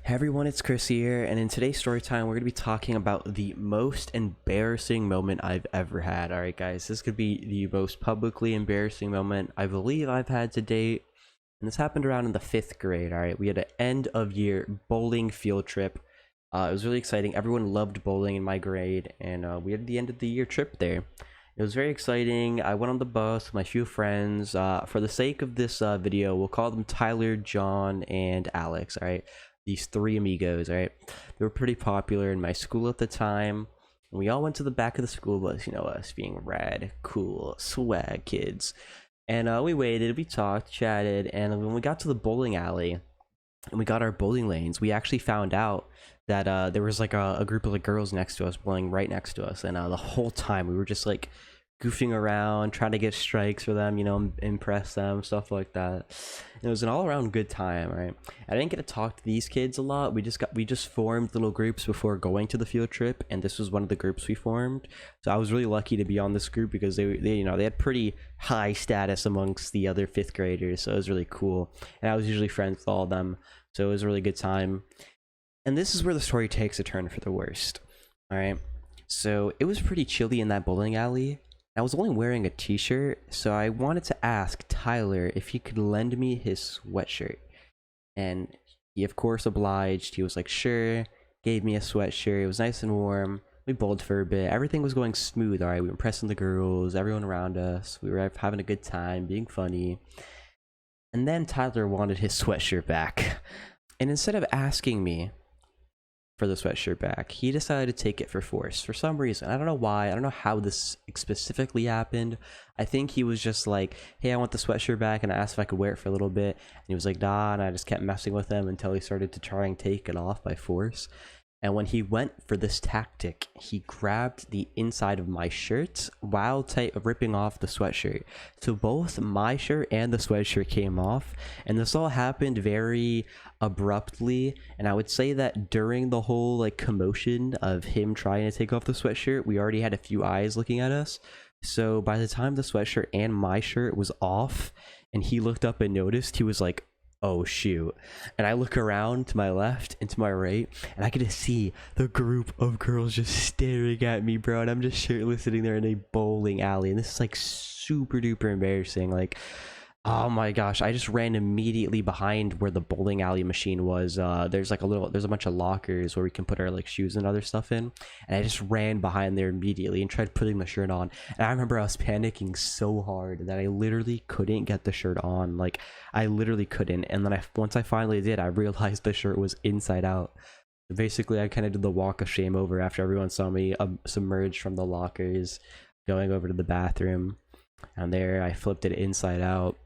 Hey everyone, it's Chris here, and in today's story time, we're going to be talking about the most embarrassing moment I've ever had. Alright guys, this could be the most publicly embarrassing moment I believe I've had to date, and this happened around in the 5th grade. Alright, we had an end of year bowling field trip. It was really exciting. Everyone loved bowling in my grade, and we had the end of the year trip there. It was very exciting. I went on the bus with my few friends. For the sake of this video, we'll call them Tyler, John, and Alex. Alright, these three amigos. Right, they were pretty popular in my school at the time. We all went to the back of the school bus, you know, us being rad, cool, swag kids. And we waited, we talked, chatted, and when we got to the bowling alley and we got our bowling lanes, we actually found out that there was like a group of like girls next to us bowling right next to us. And the whole time we were just like goofing around, trying to get strikes for them, you know, impress them, stuff like that. And it was an all-around good time. Right, I didn't get to talk to these kids a lot. We just formed little groups before going to the field trip, and this was one of the groups we formed. So I was really lucky to be on this group because they you know, they had pretty high status amongst the other 5th graders, so it was really cool. And I was usually friends with all of them, so it was a really good time. And this is where the story takes a turn for the worst. All right, so it was pretty chilly in that bowling alley. I was only wearing a t-shirt, so I wanted to ask Tyler if he could lend me his sweatshirt. And he of course obliged. He was like, sure, gave me a sweatshirt. It was nice and warm. We bowled for a bit. Everything was going smooth. Alright, we were impressing the girls, everyone around us. We were having a good time, being funny. And then Tyler wanted his sweatshirt back. And instead of asking me for the sweatshirt back, he decided to take it for force for some reason. I don't know why. I don't know how this specifically happened. I think he was just like, hey, I want the sweatshirt back, and I asked if I could wear it for a little bit, and he was like, nah, and I just kept messing with him until he started to try and take it off by force. And when he went for this tactic, he grabbed the inside of my shirt while ripping off the sweatshirt. So both my shirt and the sweatshirt came off, and this all happened very abruptly. And I would say that during the whole like commotion of him trying to take off the sweatshirt, we already had a few eyes looking at us. So by the time the sweatshirt and my shirt was off and he looked up and noticed, he was like, oh shoot. And I look around to my left and to my right, and I get to see the group of girls just staring at me, bro, and I'm just shirtless sitting there in a bowling alley. And this is like super duper embarrassing. Like, oh my gosh, I just ran immediately behind where the bowling alley machine was. There's a bunch of lockers where we can put our like shoes and other stuff in, and I just ran behind there immediately and tried putting the shirt on. And I remember I was panicking so hard that I literally couldn't get the shirt on. Like, I literally couldn't. And then once I finally did, I realized the shirt was inside out. Basically, I kind of did the walk of shame over after everyone saw me submerged from the lockers, going over to the bathroom, and there I flipped it inside out.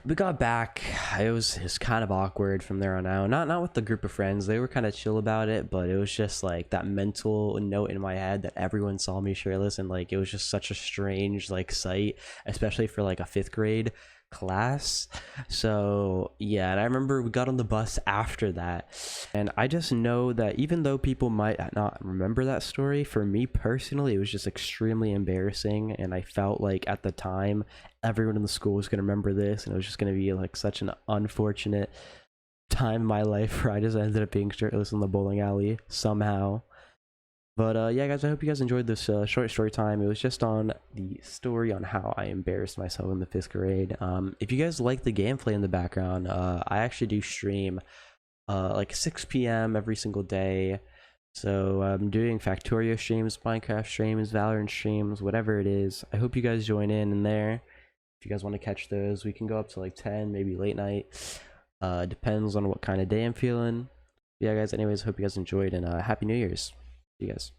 We got back. It was kind of awkward from there on out. Not with the group of friends. They were kind of chill about it, but it was just like that mental note in my head that everyone saw me shirtless, and like it was just such a strange like sight, especially for like a 5th grade class. So yeah, and I remember we got on the bus after that, and I just know that even though people might not remember that story, for me personally it was just extremely embarrassing, and I felt like at the time everyone in the school was going to remember this, and it was just going to be like such an unfortunate time in my life where I just ended up being shirtless in the bowling alley somehow. But yeah guys, I hope you guys enjoyed this short story time. It was just on the story on how I embarrassed myself in the 5th grade. If you guys like the gameplay in the background, I actually do stream like 6 p.m. every single day. So I'm doing Factorio streams, Minecraft streams, Valorant streams, whatever it is. I hope you guys join in there. If you guys want to catch those, we can go up to like 10, maybe late night. Depends on what kind of day I'm feeling. Yeah guys, anyways, hope you guys enjoyed, and Happy New Year's. See you guys.